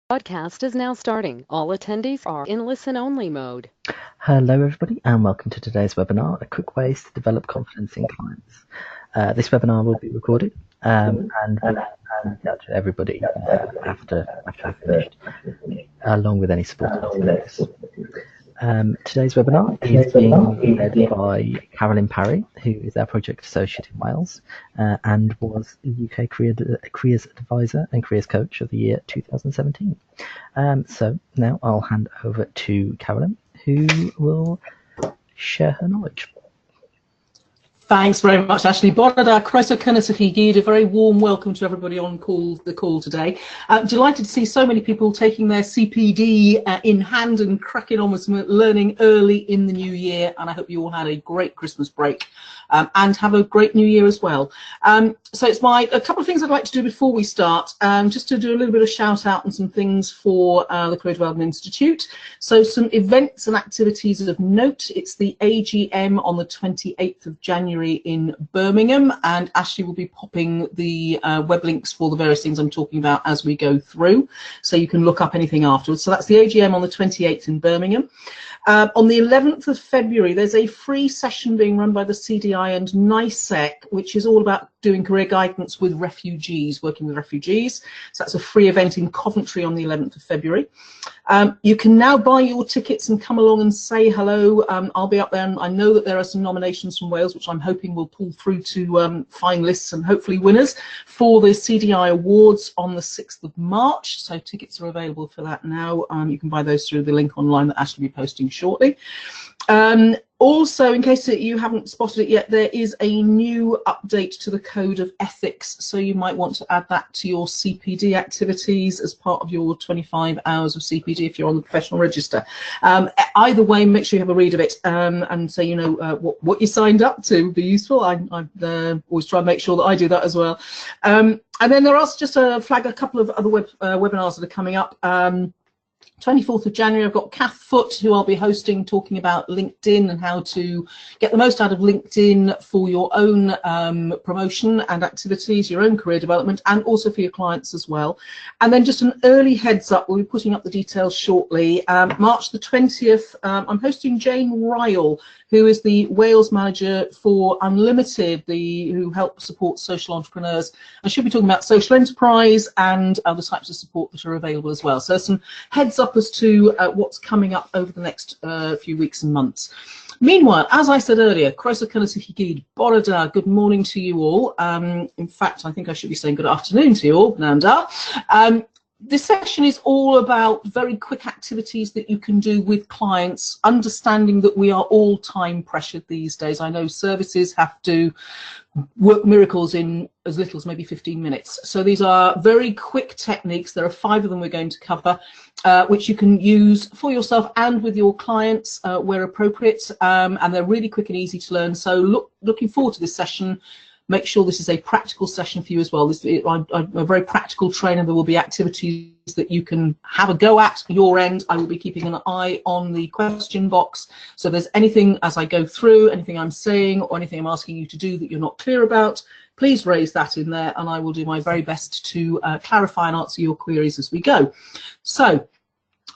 Podcast is now starting. All attendees are in listen-only mode. Hello everybody and welcome to today's webinar, a quick ways to develop confidence in clients. This webinar will be recorded and will be sent out to everybody after I've finished, along with any supporting materials. Today's webinar is being led by Carolyn Parry, who is our Project Associate in Wales and was the UK Careers Advisor and Careers Coach of the year 2017. So now I'll hand over to Carolyn, who will share her knowledge. Thanks very much, Ashley. Borada, croeso cynnes I chi gyd. A very warm welcome to everybody on the call today. Delighted to see so many people taking their CPD in hand and cracking on with some learning early in the new year. And I hope you all had a great Christmas break and have a great new year as well. So it's a couple of things I'd like to do before we start, just to do a little bit of shout out and some things for the Career Development Institute. So some events and activities of note. It's the AGM on the 28th of January in Birmingham, and Ashley will be popping the web links for the various things I'm talking about as we go through, so you can look up anything afterwards. So that's the AGM on the 28th in Birmingham. On the 11th of February, there's a free session being run by the CDI and NICEC, which is all about doing career guidance with refugees, working with refugees. So that's a free event in Coventry on the 11th of February. You can now buy your tickets and come along and say hello. I'll be up there, and I know that there are some nominations from Wales, which I'm hoping will pull through to finalists and hopefully winners for the CDI Awards on the 6th of March. So tickets are available for that now. You can buy those through the link online that Ashley will be posting shortly. Also, in case that you haven't spotted it yet, there is a new update to the Code of Ethics, so you might want to add that to your CPD activities as part of your 25 hours of CPD if you're on the professional register. Either way, make sure you have a read of it and so you know what you signed up to would be useful. I always try and make sure that I do that as well. And then there are just to flag a couple of other webinars that are coming up. 24th of January, I've got Kath Foote, who I'll be hosting, talking about LinkedIn and how to get the most out of LinkedIn for your own promotion and activities, your own career development, and also for your clients as well. And then just an early heads up, we'll be putting up the details shortly. March the 20th, I'm hosting Jane Ryle, who is the Wales manager for Unlimited, who help support social entrepreneurs. And she'll be talking about social enterprise and other types of support that are available as well. So some heads up as to what's coming up over the next few weeks and months. Meanwhile, as I said earlier, croeso cynnes I chi gyd, bore da, good morning to you all. In fact, I think I should be saying good afternoon to you all, Nanda. This session is all about very quick activities that you can do with clients, understanding that we are all time pressured these days. I know services have to work miracles in as little as maybe 15 minutes. So these are very quick techniques. There are 5 of them we're going to cover, which you can use for yourself and with your clients where appropriate, and they're really quick and easy to learn. So looking forward to this session. Make sure this is a practical session for you as well. I'm a very practical trainer. There will be activities that you can have a go at your end. I will be keeping an eye on the question box. So if there's anything as I go through, anything I'm saying or anything I'm asking you to do that you're not clear about, please raise that in there and I will do my very best to clarify and answer your queries as we go. So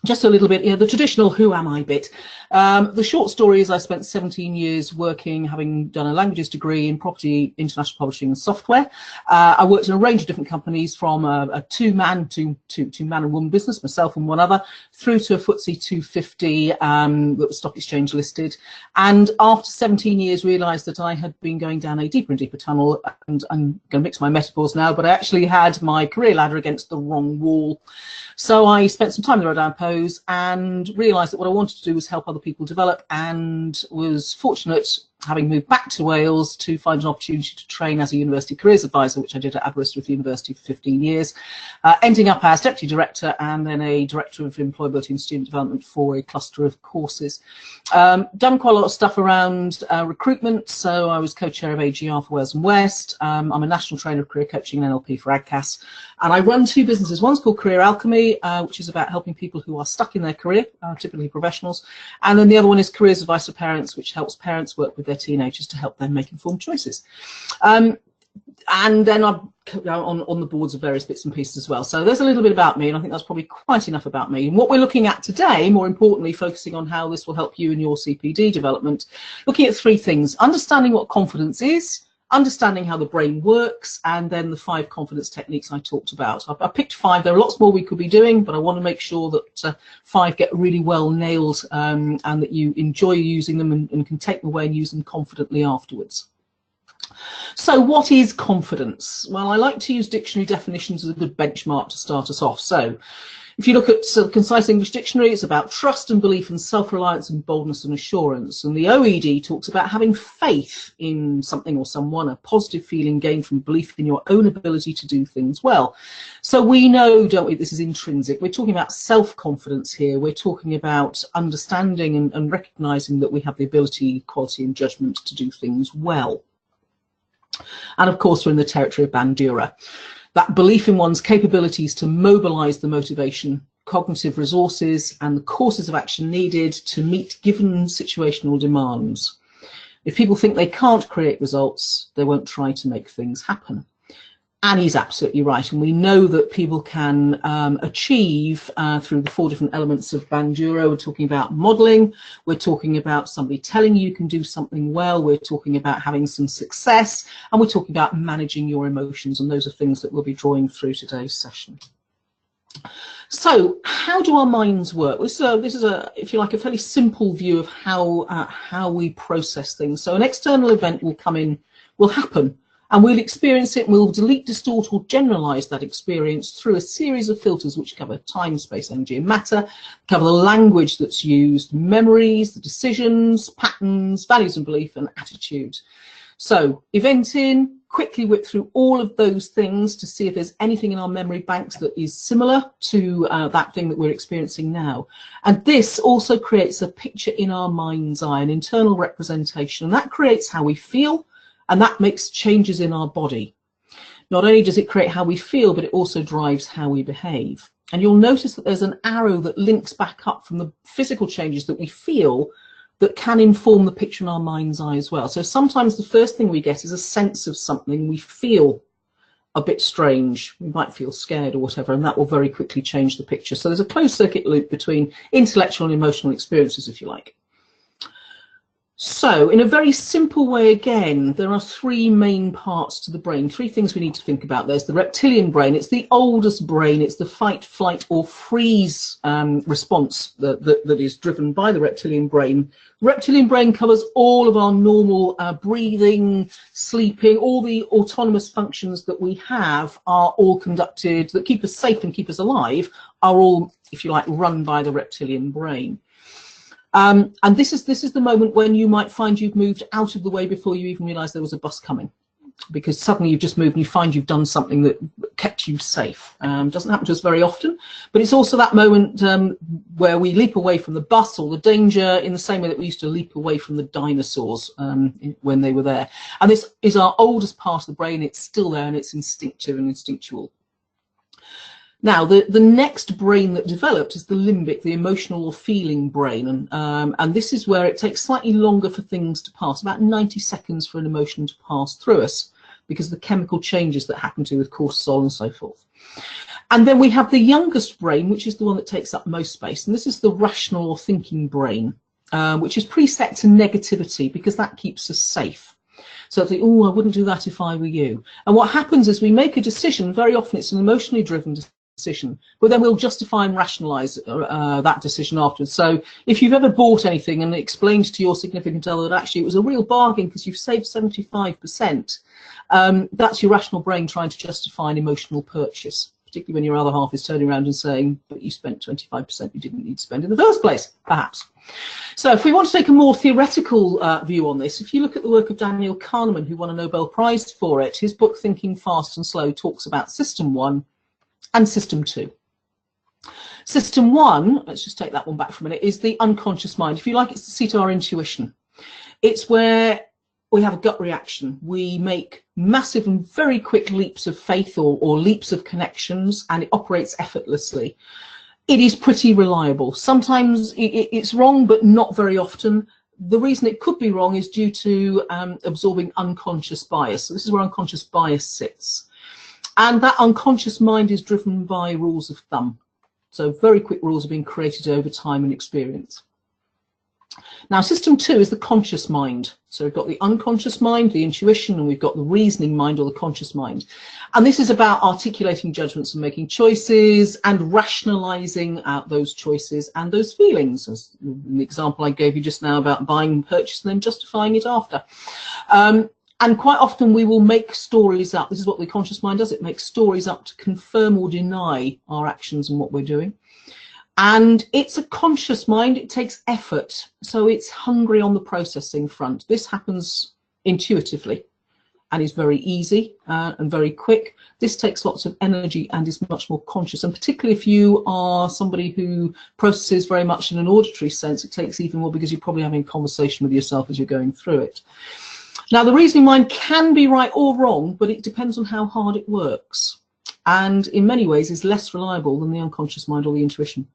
just a little bit, the traditional who am I bit. The short story is I spent 17 years working, having done a languages degree in property, international publishing and software. I worked in a range of different companies, from a two-man and woman business, myself and one other, through to a FTSE 250 that was stock exchange listed. And after 17 years, realised that I had been going down a deeper and deeper tunnel, and I'm going to mix my metaphors now, but I actually had my career ladder against the wrong wall. So I spent some time in the Rodin Pose and realised that what I wanted to do was help other people develop, and was fortunate, having moved back to Wales, to find an opportunity to train as a university careers advisor, which I did at Aberystwyth University for 15 years, ending up as deputy director and then a director of employability and student development for a cluster of courses. Done quite a lot of stuff around recruitment, so I was co-chair of AGR for Wales and West. I'm a national trainer of career coaching and NLP for AGCAS, and I run 2 businesses. One's called Career Alchemy, which is about helping people who are stuck in their career, typically professionals, and then the other one is Careers Advice for Parents, which helps parents work with their teenagers to help them make informed choices. And then I'm on the boards of various bits and pieces as well. So there's a little bit about me, and I think that's probably quite enough about me. And what we're looking at today, more importantly, focusing on how this will help you in your CPD development, looking at 3 things: understanding what confidence is, understanding how the brain works, and then the 5 confidence techniques I talked about. I picked 5. There are lots more we could be doing, but I want to make sure that 5 get really well nailed, and that you enjoy using them and can take them away and use them confidently afterwards. So what is confidence? Well, I like to use dictionary definitions as a good benchmark to start us off. So if you look at the Concise English Dictionary, it's about trust and belief and self-reliance and boldness and assurance. And the OED talks about having faith in something or someone, a positive feeling gained from belief in your own ability to do things well. So we know, don't we, this is intrinsic. We're talking about self-confidence here. We're talking about understanding and recognizing that we have the ability, quality and judgment to do things well. And of course, we're in the territory of Bandura. That belief in one's capabilities to mobilize the motivation, cognitive resources, and the courses of action needed to meet given situational demands. If people think they can't create results, they won't try to make things happen. And he's absolutely right. And we know that people can achieve through the 4 different elements of Bandura. We're talking about modeling. We're talking about somebody telling you can do something well. We're talking about having some success. And we're talking about managing your emotions. And those are things that we'll be drawing through today's session. So how do our minds work? This is a, if you like, a fairly simple view of how we process things. So an external event will happen. And we'll experience it, and we'll delete, distort, or generalize that experience through a series of filters which cover time, space, energy, and matter, cover the language that's used, memories, the decisions, patterns, values and belief, and attitude. So event in, quickly whip through all of those things to see if there's anything in our memory banks that is similar to that thing that we're experiencing now. And this also creates a picture in our mind's eye, an internal representation, and that creates how we feel. And that makes changes in our body. Not only does it create how we feel, but it also drives how we behave. And you'll notice that there's an arrow that links back up from the physical changes that we feel that can inform the picture in our mind's eye as well. So sometimes the first thing we get is a sense of something. We feel a bit strange. We might feel scared or whatever, and that will very quickly change the picture. So there's a closed circuit loop between intellectual and emotional experiences, if you like. So in a very simple way, again, there are 3 main parts to the brain, 3 things we need to think about. There's the reptilian brain. It's the oldest brain. It's the fight, flight or freeze response that is driven by the reptilian brain. The reptilian brain covers all of our normal breathing, sleeping, all the autonomous functions that we have are all conducted, that keep us safe and keep us alive, are all, if you like, run by the reptilian brain. And this is the moment when you might find you've moved out of the way before you even realize there was a bus coming, because suddenly you've just moved and you find you've done something that kept you safe. Doesn't happen to us very often, but it's also that moment where we leap away from the bus or the danger in the same way that we used to leap away from the dinosaurs when they were there. And this is our oldest part of the brain. It's still there, and it's instinctive and instinctual. Now, the next brain that developed is the limbic, the emotional or feeling brain. And this is where it takes slightly longer for things to pass, about 90 seconds for an emotion to pass through us, because of the chemical changes that happen to with cortisol and so forth. And then we have the youngest brain, which is the one that takes up most space. And this is the rational or thinking brain, which is preset to negativity, because that keeps us safe. So I think, oh, I wouldn't do that if I were you. And what happens is we make a decision. Very often it's an emotionally driven decision, but then we'll justify and rationalize that decision afterwards. So if you've ever bought anything and explained to your significant other that actually it was a real bargain because you've saved 75%, that's your rational brain trying to justify an emotional purchase, particularly when your other half is turning around and saying, but you spent 25% you didn't need to spend in the first place, perhaps. So if we want to take a more theoretical view on this, if you look at the work of Daniel Kahneman, who won a Nobel Prize for it, his book Thinking Fast and Slow talks about System 1 and System 2. System 1, let's just take that one back for a minute, is the unconscious mind. If you like, it's the seat of our intuition. It's where we have a gut reaction. We make massive and very quick leaps of faith or leaps of connections, and it operates effortlessly. It is pretty reliable. Sometimes it's wrong, but not very often. the reason it could be wrong is due to absorbing unconscious bias. So this is where unconscious bias sits. And that unconscious mind is driven by rules of thumb. So very quick rules are being created over time and experience. Now, system 2 is the conscious mind. So we've got the unconscious mind, the intuition, and we've got the reasoning mind or the conscious mind. And this is about articulating judgments and making choices and rationalizing out those choices and those feelings. As the example I gave you just now about buying, purchase, and then justifying it after. And quite often we will make stories up. This is what the conscious mind does. It makes stories up to confirm or deny our actions and what we're doing. And it's a conscious mind. It takes effort. So it's hungry on the processing front. This happens intuitively and is very easy and very quick. This takes lots of energy and is much more conscious. And particularly if you are somebody who processes very much in an auditory sense, it takes even more because you're probably having a conversation with yourself as you're going through it. Now, the reasoning mind can be right or wrong, but it depends on how hard it works. And in many ways is less reliable than the unconscious mind or the intuition.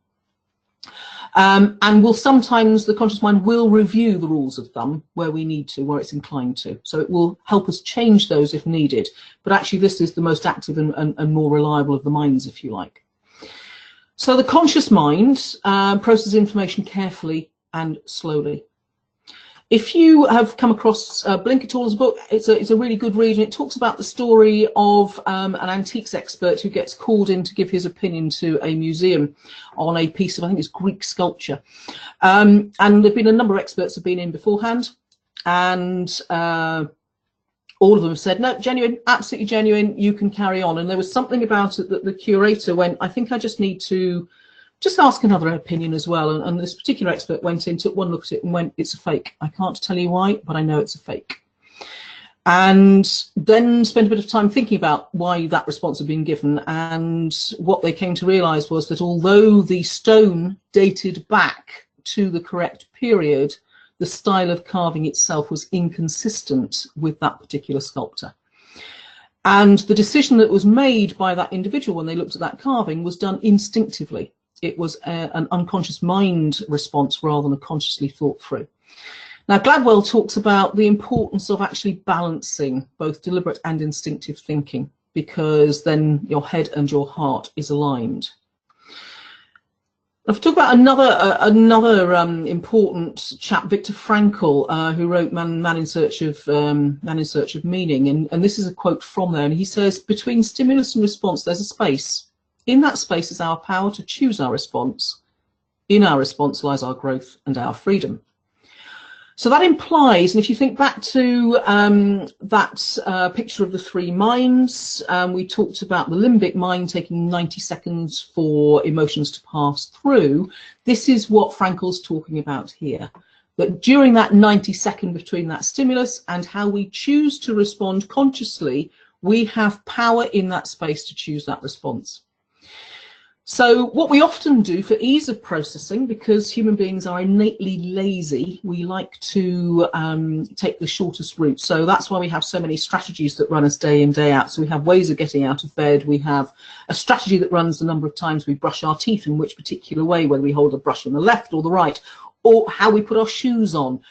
And will sometimes, the conscious mind will review the rules of thumb where we need to, where it's inclined to. So it will help us change those if needed. But actually this is the most active and more reliable of the minds, if you like. So the conscious mind processes information carefully and slowly. If you have come across Blink at all as a book, it's a really good read, and it talks about the story of an antiques expert who gets called in to give his opinion to a museum on a piece of, I think it's Greek sculpture. And there've been a number of experts have been in beforehand, and all of them have said, no, genuine, absolutely genuine, you can carry on. And there was something about it that the curator went, I think I just need to just ask another opinion as well. And this particular expert went in, took one look at it and went, it's a fake. I can't tell you why, but I know it's a fake. And then spent a bit of time thinking about why that response had been given. And what they came to realize was that although the stone dated back to the correct period, the style of carving itself was inconsistent with that particular sculptor. And the decision that was made by that individual when they looked at that carving was done instinctively. It was an unconscious mind response rather than a consciously thought through. Now, Gladwell talks about the importance of actually balancing both deliberate and instinctive thinking, because then your head and your heart is aligned. I've talked about another important chap, Viktor Frankl, who wrote Man in Search of Meaning, and this is a quote from there, and he says, between stimulus and response there's a space. In that space is our power to choose our response. In our response lies our growth and our freedom. So that implies, and if you think back to that picture of the three minds, we talked about the limbic mind taking 90 seconds for emotions to pass through. This is what Frankl's talking about here. That during that 90-second between that stimulus and how we choose to respond consciously, we have power in that space to choose that response. So what we often do for ease of processing, because human beings are innately lazy, we like to take the shortest route. So that's why we have so many strategies that run us day in, day out. So we have ways of getting out of bed. We have a strategy that runs the number of times we brush our teeth, in which particular way, whether we hold the brush on the left or the right, or how we put our shoes on,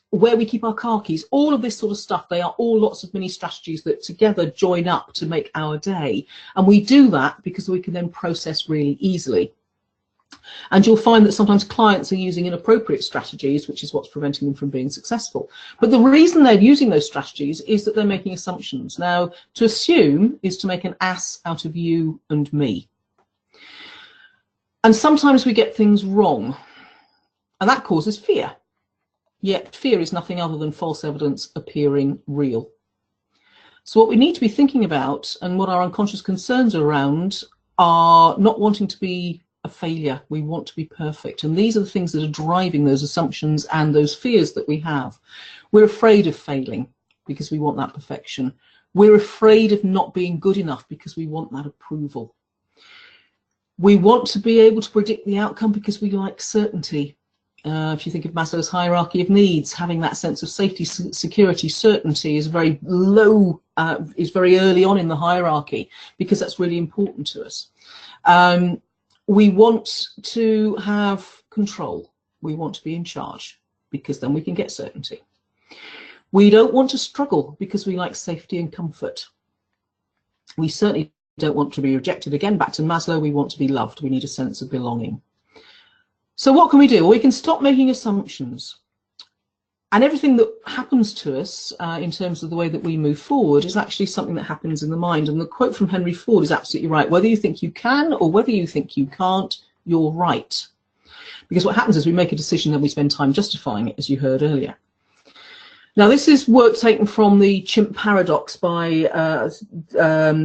where we keep our car keys, all of this sort of stuff. They are all lots of mini strategies that together join up to make our day. And we do that because we can then process really easily. And you'll find that sometimes clients are using inappropriate strategies, which is what's preventing them from being successful. But the reason they're using those strategies is that they're making assumptions. Now, to assume is to make an ass out of you and me. And sometimes we get things wrong, and that causes fear. Yet fear is nothing other than false evidence appearing real. So what we need to be thinking about, and what our unconscious concerns around, are not wanting to be a failure. We want to be perfect. And these are the things that are driving those assumptions and those fears that we have. We're afraid of failing because we want that perfection. We're afraid of not being good enough because we want that approval. We want to be able to predict the outcome because we like certainty. If you think of Maslow's hierarchy of needs, having that sense of safety, security, certainty is very low, is very early on in the hierarchy, because that's really important to us. We want to have control. We want to be in charge, because then we can get certainty. We don't want to struggle because we like safety and comfort. We certainly don't want to be rejected. Again, back to Maslow, we want to be loved. We need a sense of belonging. So what can we do? Well, we can stop making assumptions. And everything that happens to us in terms of the way that we move forward is actually something that happens in the mind. And the quote from Henry Ford is absolutely right. Whether you think you can or whether you think you can't, you're right. Because what happens is we make a decision and we spend time justifying it, as you heard earlier. Now, this is work taken from the Chimp Paradox by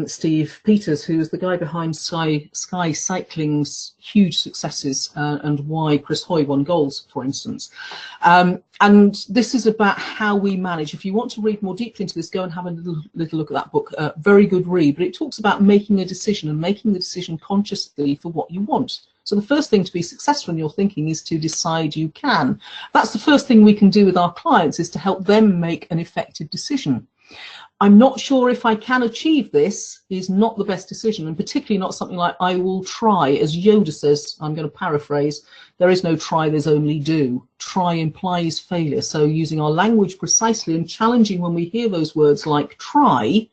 Steve Peters, who is the guy behind Sky Cycling's huge successes and why Chris Hoy won goals, for instance. And this is about how we manage. If you want to read more deeply into this, go and have a little look at that book. Very good read, but it talks about making a decision and making the decision consciously for what you want. So the first thing to be successful in your thinking is to decide you can. That's the first thing we can do with our clients, is to help them make an effective decision. I'm not sure if I can achieve this is not the best decision, and particularly not something like I will try. As Yoda says, I'm going to paraphrase, there is no try, there's only do. Try implies failure. So using our language precisely and challenging when we hear those words like try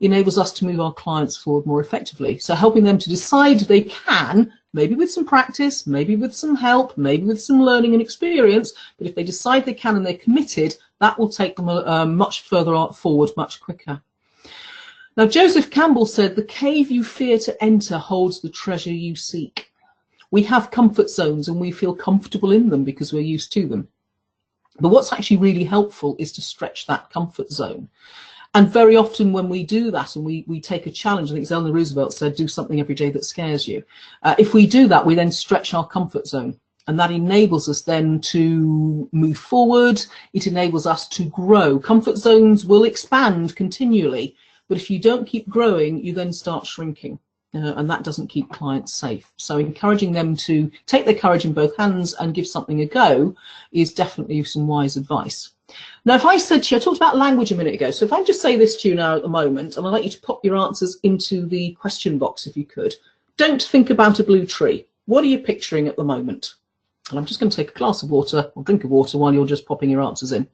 enables us to move our clients forward more effectively. So helping them to decide they can, maybe with some practice, maybe with some help, maybe with some learning and experience, but if they decide they can and they're committed, that will take them much further forward, much quicker. Now, Joseph Campbell said, the cave you fear to enter holds the treasure you seek. We have comfort zones and we feel comfortable in them because we're used to them. But what's actually really helpful is to stretch that comfort zone. And very often when we do that and we take a challenge, I think Eleanor Roosevelt said, do something every day that scares you. If we do that, we then stretch our comfort zone. And that enables us then to move forward. It enables us to grow. Comfort zones will expand continually. But if you don't keep growing, you then start shrinking. And that doesn't keep clients safe. So encouraging them to take their courage in both hands and give something a go is definitely some wise advice. Now, if I said to you, I talked about language a minute ago, so if I just say this to you now at the moment, and I'd like you to pop your answers into the question box if you could. Don't think about a blue tree. What are you picturing at the moment? And I'm just going to take a glass of water or drink of water while you're just popping your answers in.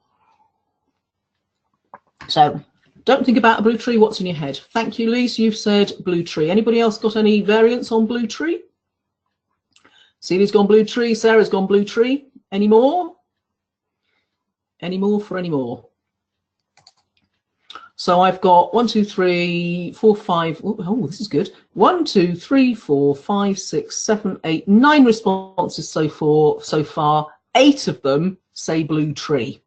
So, don't think about a blue tree, what's in your head? Thank you, Lise, you've said blue tree. Anybody else got any variants on blue tree? Celia's gone blue tree, Sarah's gone blue tree. Any more? Any more for any more? So I've got 1, 2, 3, 4, 5. Oh, this is good. 1, 2, 3, 4, 5, 6, 7, 8, 9 responses so far. 8 of them say blue tree.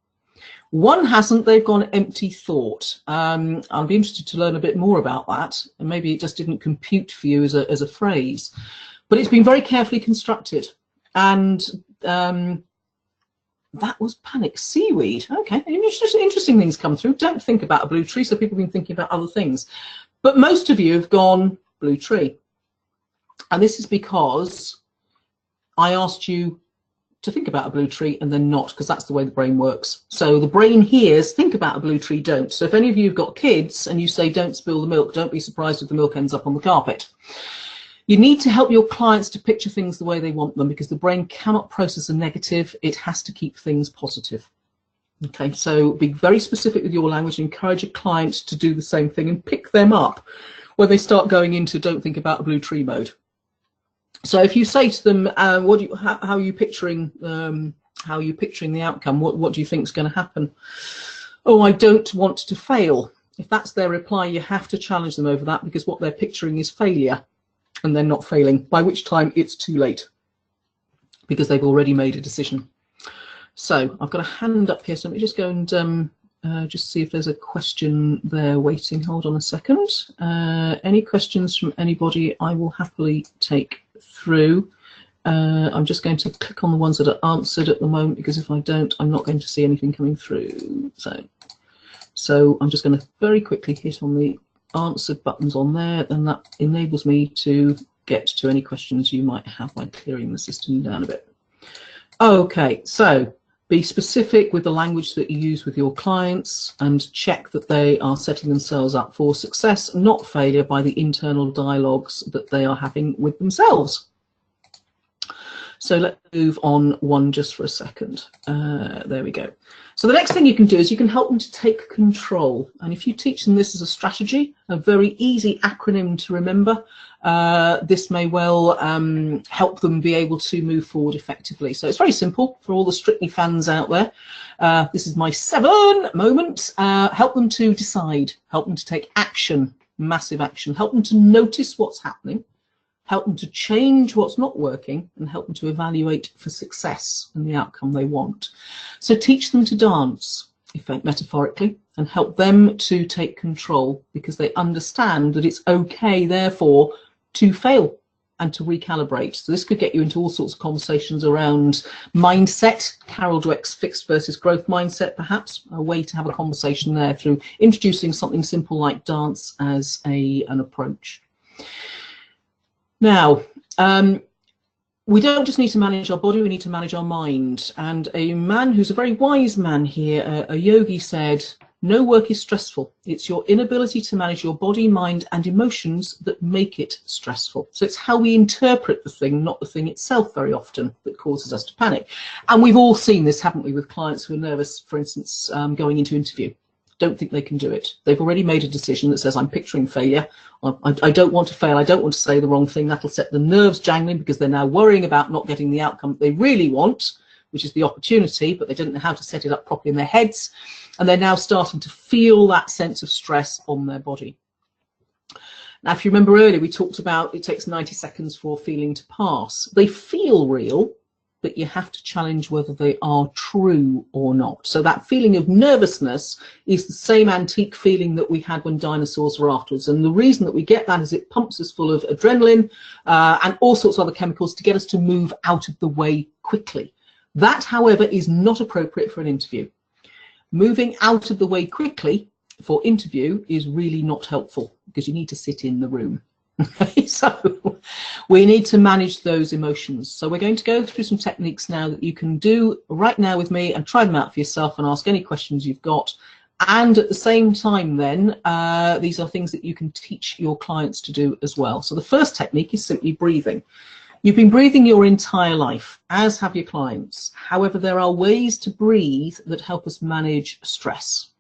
One hasn't, they've gone empty thought. I'll be interested to learn a bit more about that. And maybe it just didn't compute for you as a phrase. But it's been very carefully constructed. And that was panic. Seaweed. Okay, interesting things come through. Don't think about a blue tree, so people have been thinking about other things. But most of you have gone blue tree. And this is because I asked you to think about a blue tree and then not, because that's the way the brain works. So the brain hears, think about a blue tree, don't. So if any of you have got kids and you say don't spill the milk, don't be surprised if the milk ends up on the carpet. You need to help your clients to picture things the way they want them, because the brain cannot process a negative. It has to keep things positive. Okay, so be very specific with your language, encourage your client to do the same thing and pick them up when they start going into don't think about a blue tree mode. So if you say to them, how are you picturing the outcome? What do you think is going to happen? Oh, I don't want to fail. If that's their reply, you have to challenge them over that, because what they're picturing is failure. And they're not failing, by which time it's too late because they've already made a decision. So I've got a hand up here, so let me just go and just see if there's a question there waiting. Hold on a second. Any questions from anybody, I will happily take through. I'm just going to click on the ones that are answered at the moment, because if I don't, I'm not going to see anything coming through. So I'm just going to very quickly hit on the answered buttons on there, and that enables me to get to any questions you might have by clearing the system down a bit. Okay, so be specific with the language that you use with your clients and check that they are setting themselves up for success, not failure, by the internal dialogues that they are having with themselves. So let's move on one just for a second. There we go. So the next thing you can do is you can help them to take control. And if you teach them this as a strategy, a very easy acronym to remember, this may well help them be able to move forward effectively. So it's very simple for all the Strictly fans out there. This is my 7 moment. Help them to decide, help them to take action, massive action, help them to notice what's happening, help them to change what's not working, and help them to evaluate for success and the outcome they want. So teach them to dance, metaphorically, and help them to take control, because they understand that it's okay, therefore, to fail and to recalibrate. So this could get you into all sorts of conversations around mindset, Carol Dweck's fixed versus growth mindset, perhaps, a way to have a conversation there through introducing something simple like dance as an approach. Now, we don't just need to manage our body, we need to manage our mind. And a man who's a very wise man here, a yogi, said, no work is stressful. It's your inability to manage your body, mind, and emotions that make it stressful. So it's how we interpret the thing, not the thing itself, very often, that causes us to panic. And we've all seen this, haven't we, with clients who are nervous, for instance, going into interview. Don't think they can do it. They've already made a decision that says, I'm picturing failure. I don't want to fail. I don't want to say the wrong thing. That'll set the nerves jangling, because they're now worrying about not getting the outcome they really want, which is the opportunity, but they didn't know how to set it up properly in their heads. And they're now starting to feel that sense of stress on their body. Now, if you remember earlier, we talked about it takes 90 seconds for a feeling to pass. They feel real, but you have to challenge whether they are true or not. So that feeling of nervousness is the same antique feeling that we had when dinosaurs were after us. And the reason that we get that is it pumps us full of adrenaline and all sorts of other chemicals to get us to move out of the way quickly. That, however, is not appropriate for an interview. Moving out of the way quickly for interview is really not helpful, because you need to sit in the room. So we need to manage those emotions. So we're going to go through some techniques now that you can do right now with me, and try them out for yourself and ask any questions you've got. And at the same time then, these are things that you can teach your clients to do as well. So the first technique is simply breathing. You've been breathing your entire life, as have your clients. However, there are ways to breathe that help us manage stress.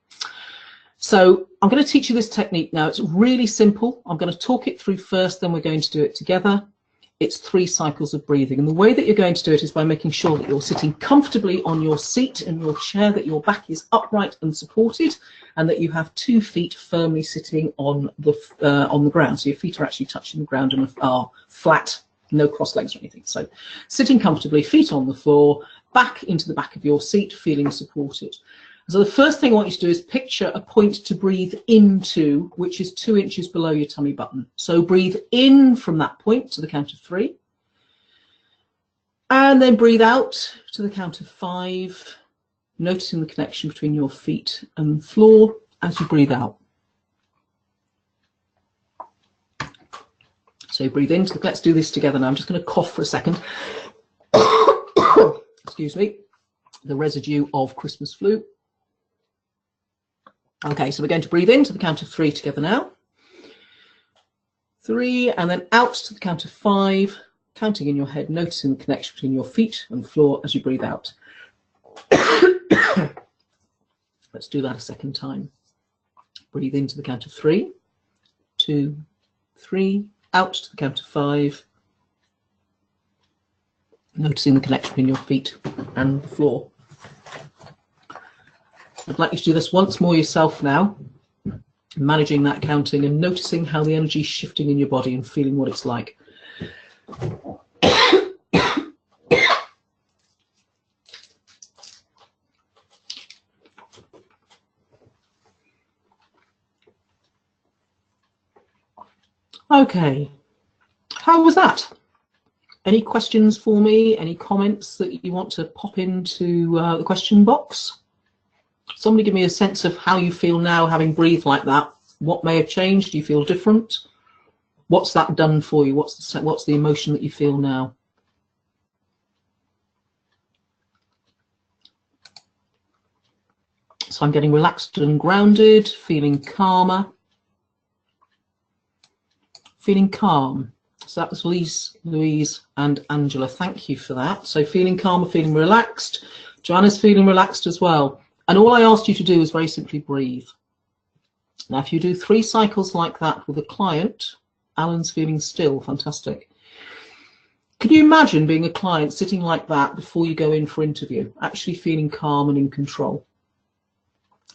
So I'm going to teach you this technique now. It's really simple. I'm going to talk it through first, then we're going to do it together. It's 3 cycles of breathing. And the way that you're going to do it is by making sure that you're sitting comfortably on your seat in your chair, that your back is upright and supported, and that you have 2 feet firmly sitting on the ground. So your feet are actually touching the ground and are flat, no cross legs or anything. So sitting comfortably, feet on the floor, back into the back of your seat, feeling supported. So the first thing I want you to do is picture a point to breathe into, which is 2 inches below your tummy button. So breathe in from that point to the count of 3. And then breathe out to the count of 5, noticing the connection between your feet and the floor as you breathe out. So breathe in. Let's do this together now. I'm just going to cough for a second. Excuse me. The residue of Christmas flu. Okay, so we're going to breathe in to the count of 3 together now. 3, and then out to the count of 5, counting in your head, noticing the connection between your feet and the floor as you breathe out. Let's do that a second time. Breathe into the count of 3, 2, 3, out to the count of 5, noticing the connection between your feet and the floor. I'd like you to do this once more yourself now, managing that counting and noticing how the energy is shifting in your body and feeling what it's like. Okay, how was that? Any questions for me? Any comments that you want to pop into the question box? Somebody give me a sense of how you feel now, having breathed like that. What may have changed? Do you feel different? What's that done for you? What's the emotion that you feel now? So I'm getting relaxed and grounded, feeling calmer. Feeling calm. So that was Louise and Angela. Thank you for that. So feeling calm, feeling relaxed. Joanna's feeling relaxed as well. And all I asked you to do is very simply breathe. Now, if you do 3 cycles like that with a client, Alan's feeling still. Fantastic. Can you imagine being a client sitting like that before you go in for interview, actually feeling calm and in control?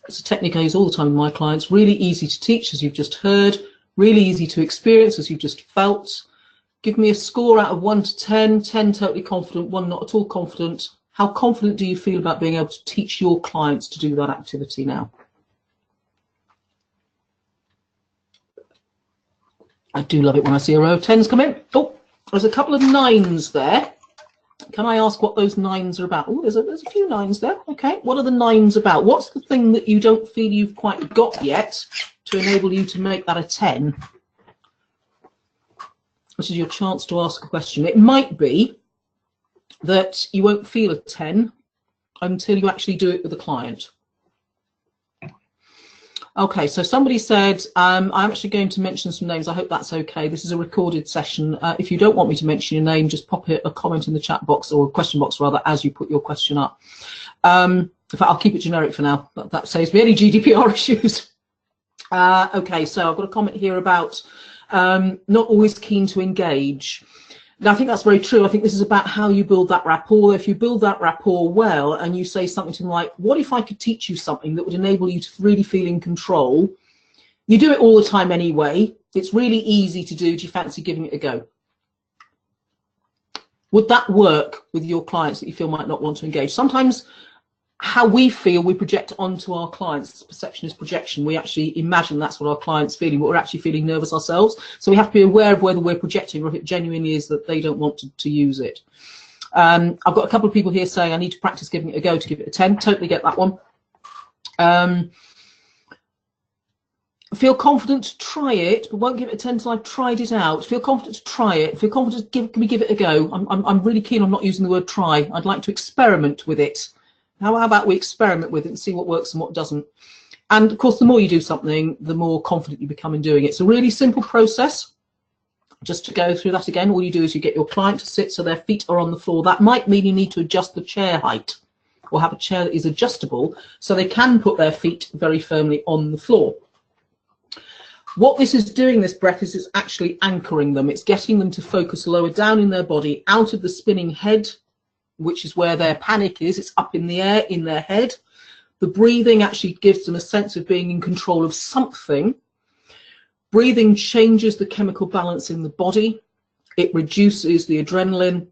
It's a technique I use all the time with my clients. Really easy to teach, as you've just heard. Really easy to experience, as you've just felt. Give me a score out of 1 to 10. 10 totally confident, 1 not at all confident. How confident do you feel about being able to teach your clients to do that activity now? I do love it when I see a row of 10s come in. Oh, there's a couple of 9s there. Can I ask what those 9s are about? Oh, there's a few 9s there. Okay, what are the 9s about? What's the thing that you don't feel you've quite got yet to enable you to make that a 10? This is your chance to ask a question. It might be that you won't feel a 10 until you actually do it with a client. Okay, so somebody said, I'm actually going to mention some names. I hope that's okay. This is a recorded session. If you don't want me to mention your name, just pop a comment in the chat box, or a question box rather, as you put your question up. In fact, I'll keep it generic for now, but that saves me any GDPR issues. Okay, so I've got a comment here about not always keen to engage. Now, I think that's very true. I think this is about how you build that rapport. If you build that rapport well and you say something to them like, what if I could teach you something that would enable you to really feel in control? You do it all the time anyway. It's really easy to do. Do you fancy giving it a go? Would that work with your clients that you feel might not want to engage? Sometimes how we feel, we project onto our clients. Perception is projection. We actually imagine that's what our client's feeling, but we're actually feeling nervous ourselves. So we have to be aware of whether we're projecting or if it genuinely is that they don't want to use it. I've got a couple of people here saying I need to practice giving it a go to give it a 10. Totally get that one. Feel confident to try it, but won't give it a 10 until I've tried it out. Feel confident to try it. Feel confident to give it a go. I'm really keen on not using the word try. I'd like to experiment with it. How about we experiment with it and see what works and what doesn't? And of course, the more you do something, the more confident you become in doing it. It's a really simple process. Just to go through that again, all you do is you get your client to sit so their feet are on the floor. That might mean you need to adjust the chair height or have a chair that is adjustable so they can put their feet very firmly on the floor. What this is doing, this breath, is it's actually anchoring them. It's getting them to focus lower down in their body, out of the spinning head, which is where their panic is. It's up in the air in their head. The breathing actually gives them a sense of being in control of something. Breathing changes the chemical balance in the body. It reduces the adrenaline.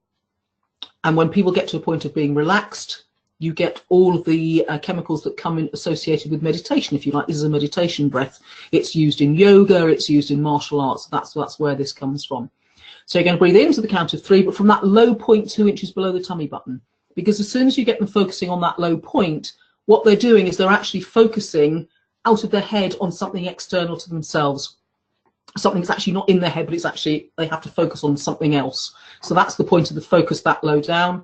And when people get to a point of being relaxed, you get all of the chemicals that come in associated with meditation, if you like. This is a meditation breath. It's used in yoga, it's used in martial arts. That's where this comes from. So you're going to breathe into the count of 3, but from that low point 2 inches below the tummy button. Because as soon as you get them focusing on that low point, what they're doing is they're actually focusing out of their head on something external to themselves. Something that's actually not in their head, but it's actually, they have to focus on something else. So that's the point of the focus that low down.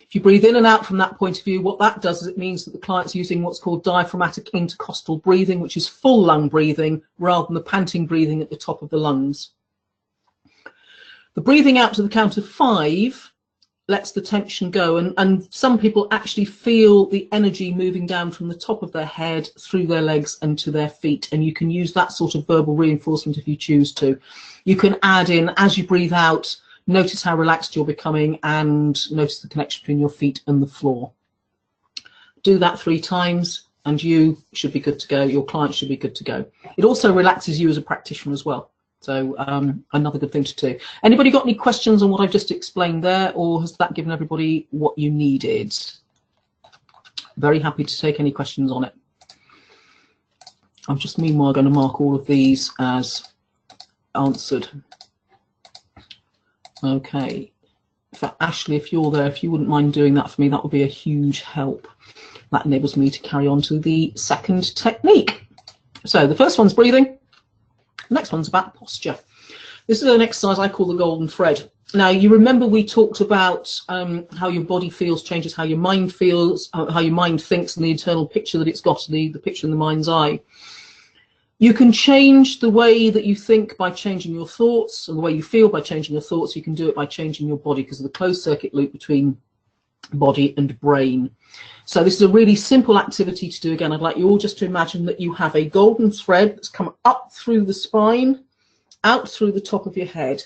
If you breathe in and out from that point of view, what that does is it means that the client's using what's called diaphragmatic intercostal breathing, which is full lung breathing rather than the panting breathing at the top of the lungs. The breathing out to the count of 5 lets the tension go, and some people actually feel the energy moving down from the top of their head through their legs and to their feet, and you can use that sort of verbal reinforcement if you choose to. You can add in, as you breathe out, notice how relaxed you're becoming and notice the connection between your feet and the floor. Do that 3 times and you should be good to go. Your client should be good to go. It also relaxes you as a practitioner as well. So another good thing to do. Anybody got any questions on what I've just explained there, or has that given everybody what you needed? Very happy to take any questions on it. I'm just meanwhile going to mark all of these as answered. Okay. In fact, Ashley, if you're there, if you wouldn't mind doing that for me, that would be a huge help. That enables me to carry on to the second technique. So the first one's breathing. The next one's about posture. This is an exercise I call the golden thread. Now, you remember we talked about how your body feels changes how your mind feels, how your mind thinks, and the internal picture that it's got, the picture in the mind's eye. You can change the way that you think by changing your thoughts, and the way you feel by changing your thoughts. You can do it by changing your body because of the closed circuit loop between body and brain. So this is a really simple activity to do. Again, I'd like you all just to imagine that you have a golden thread that's come up through the spine, out through the top of your head,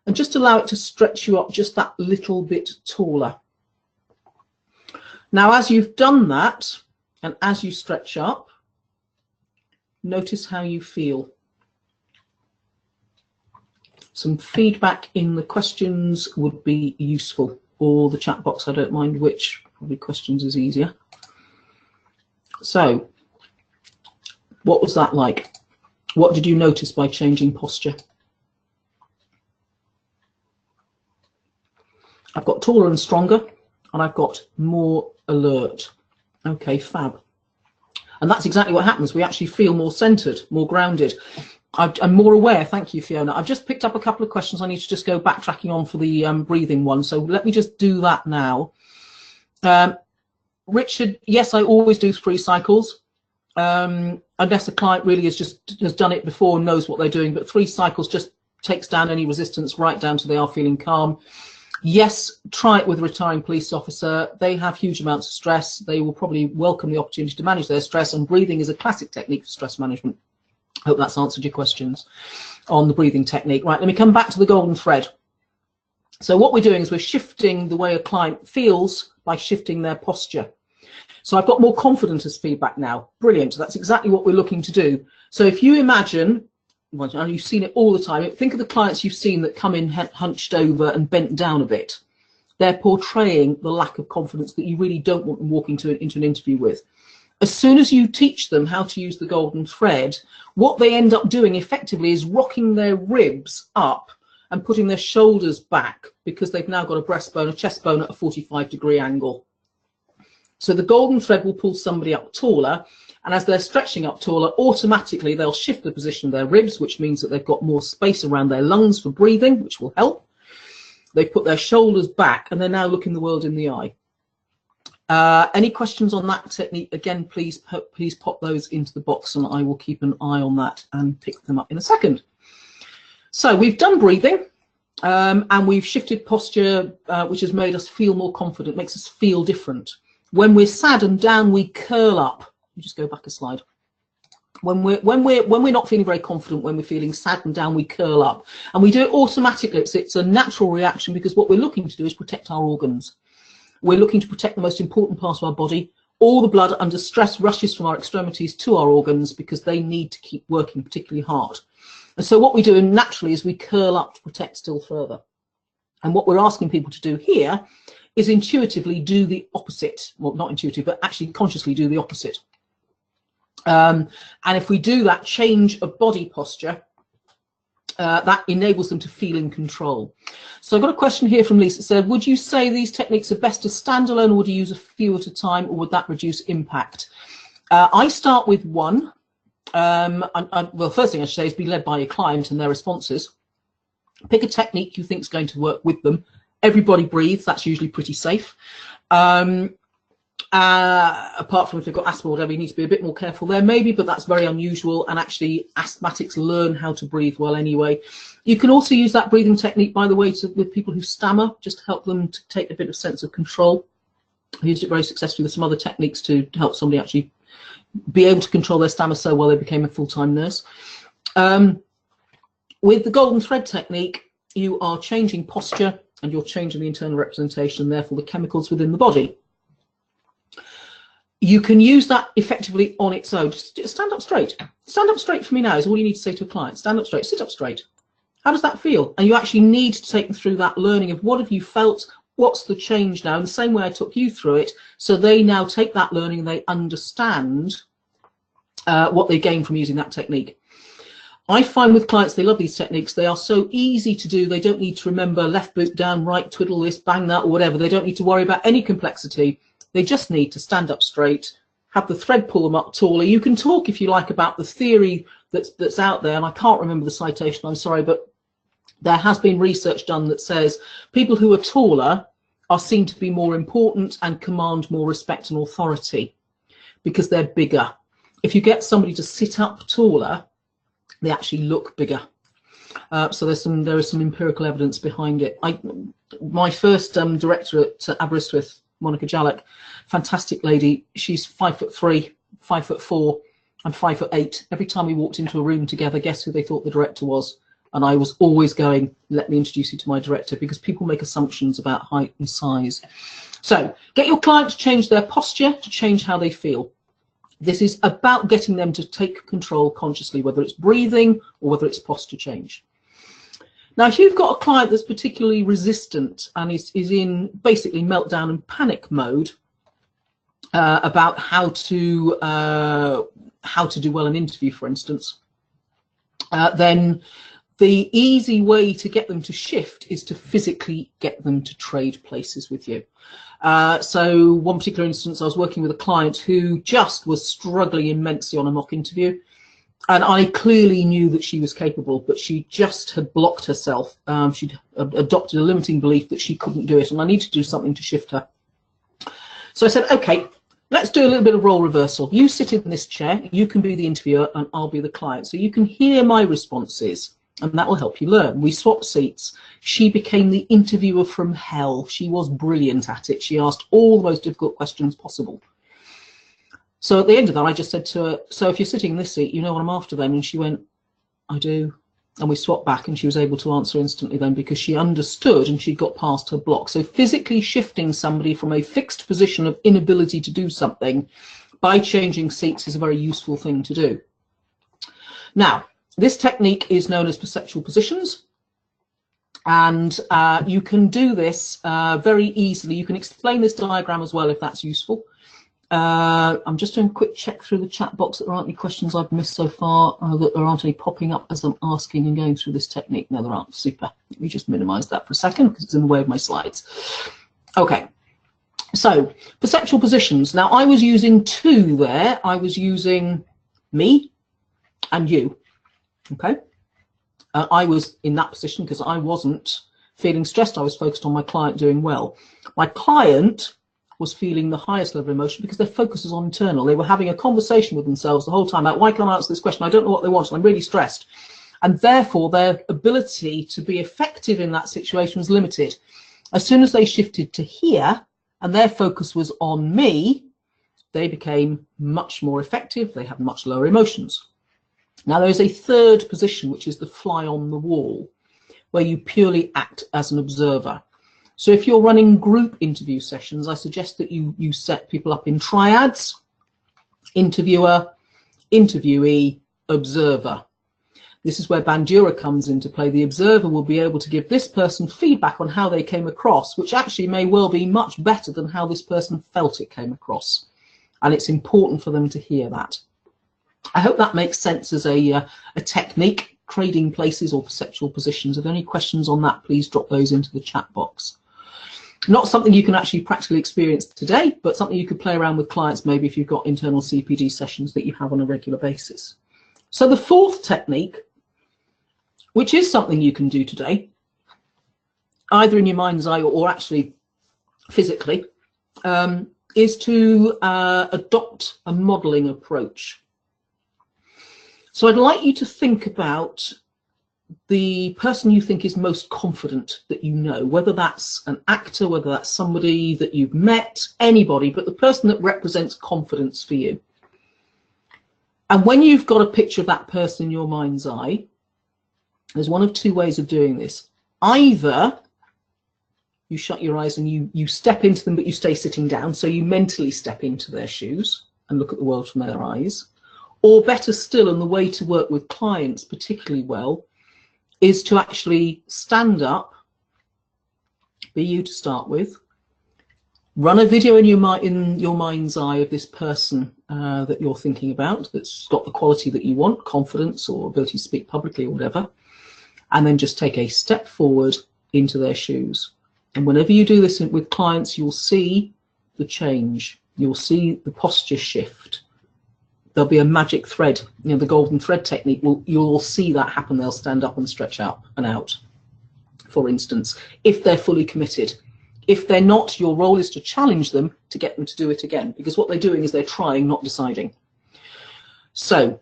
and just allow it to stretch you up just that little bit taller. Now, as you've done that, and as you stretch up, notice how you feel. Some feedback in the questions would be useful, or the chat box, I don't mind which, probably questions is easier. So, what was that like? What did you notice by changing posture? I've got taller and stronger, and I've got more alert. Okay, fab. And that's exactly what happens. We actually feel more centered, more grounded. I'm more aware. Thank you, Fiona. I've just picked up a couple of questions. I need to just go backtracking on for the breathing one. So let me just do that now. Richard, yes, I always do 3 cycles. Unless the client really has done it before and knows what they're doing. But 3 cycles just takes down any resistance right down to they are feeling calm. Yes, try it with a retiring police officer. They have huge amounts of stress. They will probably welcome the opportunity to manage their stress, and breathing is a classic technique for stress management. Hope that's answered your questions on the breathing technique. Right, let me come back to the golden thread. So what we're doing is we're shifting the way a client feels by shifting their posture. So I've got more confidence as feedback now. Brilliant. That's exactly what we're looking to do. So if you imagine, well, you've seen it all the time. Think of the clients you've seen that come in hunched over and bent down a bit. They're portraying the lack of confidence that you really don't want them walking into an interview with. As soon as you teach them how to use the golden thread, what they end up doing effectively is rocking their ribs up and putting their shoulders back because they've now got a breastbone, a chest bone at a 45-degree angle. So the golden thread will pull somebody up taller, and as they're stretching up taller, automatically they'll shift the position of their ribs, which means that they've got more space around their lungs for breathing, which will help. They put their shoulders back, and they're now looking the world in the eye. Any questions on that technique? Again, please pop those into the box, and I will keep an eye on that and pick them up in a second. So we've done breathing, and we've shifted posture, which has made us feel more confident, makes us feel different. When we're sad and down, we curl up. You just go back a slide. When we're not feeling very confident, when we're feeling sad and down, we curl up, and we do it automatically. It's a natural reaction because what we're looking to do is protect our organs. We're looking to protect the most important part of our body. All the blood under stress rushes from our extremities to our organs because they need to keep working particularly hard. And so what we do naturally is we curl up to protect still further. And what we're asking people to do here is intuitively do the opposite. Well, not intuitive, but actually consciously do the opposite. And if we do that change of body posture, that enables them to feel in control. So I've got a question here from Lisa. It said, would you say these techniques are best as standalone, or would you use a few at a time, or would that reduce impact? I start with one. Well, first thing I should say is be led by your client and their responses. Pick a technique you think is going to work with them. Everybody breathes. That's usually pretty safe. Apart from if they've got asthma or whatever, you need to be a bit more careful there maybe, but that's very unusual, and actually asthmatics learn how to breathe well anyway. You can also use that breathing technique, by the way, with people who stammer, just to help them to take a bit of sense of control. I used it very successfully with some other techniques to help somebody actually be able to control their stammer so well they became a full-time nurse. With the golden thread technique, you are changing posture and you're changing the internal representation and therefore the chemicals within the body. You can use that effectively on its own. Just stand up straight. Stand up straight for me now is all you need to say to a client. Stand up straight, sit up straight. How does that feel? And you actually need to take them through that learning of what have you felt, what's the change now, in the same way I took you through it, so they now take that learning and they understand what they gain from using that technique. I find with clients, they love these techniques. They are so easy to do. They don't need to remember left boot down, right twiddle this, bang that, or whatever. They don't need to worry about any complexity. They just need to stand up straight, have the thread pull them up taller. You can talk, if you like, about the theory that's out there, and I can't remember the citation, I'm sorry, but there has been research done that says people who are taller are seen to be more important and command more respect and authority because they're bigger. If you get somebody to sit up taller, they actually look bigger. So there is some empirical evidence behind it. My first director at Aberystwyth, Monica Jalek, fantastic lady. She's 5'3", 5'4", and 5'8". Every time we walked into a room together, guess who they thought the director was? And I was always going, let me introduce you to my director, because people make assumptions about height and size. So get your client to change their posture, to change how they feel. This is about getting them to take control consciously, whether it's breathing or whether it's posture change. Now, if you've got a client that's particularly resistant and is in basically meltdown and panic mode about how to do well in an interview, for instance, then the easy way to get them to shift is to physically get them to trade places with you. So one particular instance, I was working with a client who just was struggling immensely on a mock interview. And I clearly knew that she was capable, but she just had blocked herself. She'd adopted a limiting belief that she couldn't do it, and I needed to do something to shift her. So I said, okay, let's do a little bit of role reversal. You sit in this chair, you can be the interviewer, and I'll be the client. So you can hear my responses, and that will help you learn. We swapped seats. She became the interviewer from hell. She was brilliant at it. She asked all the most difficult questions possible. So at the end of that, I just said to her, so if you're sitting in this seat, you know what I'm after then? And she went, I do. And we swapped back, and she was able to answer instantly then, because she understood and she'd got past her block. So physically shifting somebody from a fixed position of inability to do something by changing seats is a very useful thing to do. Now, this technique is known as perceptual positions. And you can do this very easily. You can explain this diagram as well if that's useful. I'm just doing a quick check through the chat box that there aren't any questions I've missed so far, that there aren't any popping up as I'm asking and going through this technique. No, there aren't. Super. Let me just minimize that for a second because it's in the way of my slides. Okay, so perceptual positions. Now, I was using two there. I was using me and you. Okay, I was in that position because I wasn't feeling stressed. I was focused on my client doing well. My client was feeling the highest level of emotion because their focus was on internal. They were having a conversation with themselves the whole time about, why can't I answer this question? I don't know what they want, and I'm really stressed. And therefore, their ability to be effective in that situation was limited. As soon as they shifted to here, and their focus was on me, they became much more effective. They had much lower emotions. Now, there is a third position, which is the fly on the wall, where you purely act as an observer. So if you're running group interview sessions, I suggest that you set people up in triads: interviewer, interviewee, observer. This is where Bandura comes into play. The observer will be able to give this person feedback on how they came across, which actually may well be much better than how this person felt it came across. And it's important for them to hear that. I hope that makes sense as a technique, trading places or perceptual positions. If there are any questions on that, please drop those into the chat box. Not something you can actually practically experience today, but something you could play around with clients maybe if you've got internal CPD sessions that you have on a regular basis. So the fourth technique, which is something you can do today, either in your mind's eye or actually physically, is to adopt a modeling approach. So I'd like you to think about the person you think is most confident that you know, whether that's an actor, whether that's somebody that you've met, anybody, but the person that represents confidence for you. And when you've got a picture of that person in your mind's eye, there's one of two ways of doing this. Either you shut your eyes and you step into them, but you stay sitting down, so you mentally step into their shoes and look at the world from their eyes. Or better still, and the way to work with clients particularly well, is to actually stand up, be you to start with, run a video in your mind's eye of this person that you're thinking about, that's got the quality that you want, confidence or ability to speak publicly or whatever, and then just take a step forward into their shoes. And whenever you do this with clients, you'll see the change. You'll see the posture shift. There'll be a magic thread, you know, the golden thread technique. You'll see that happen. They'll stand up and stretch out and out, for instance, if they're fully committed. If they're not, your role is to challenge them to get them to do it again, because what they're doing is they're trying, not deciding. So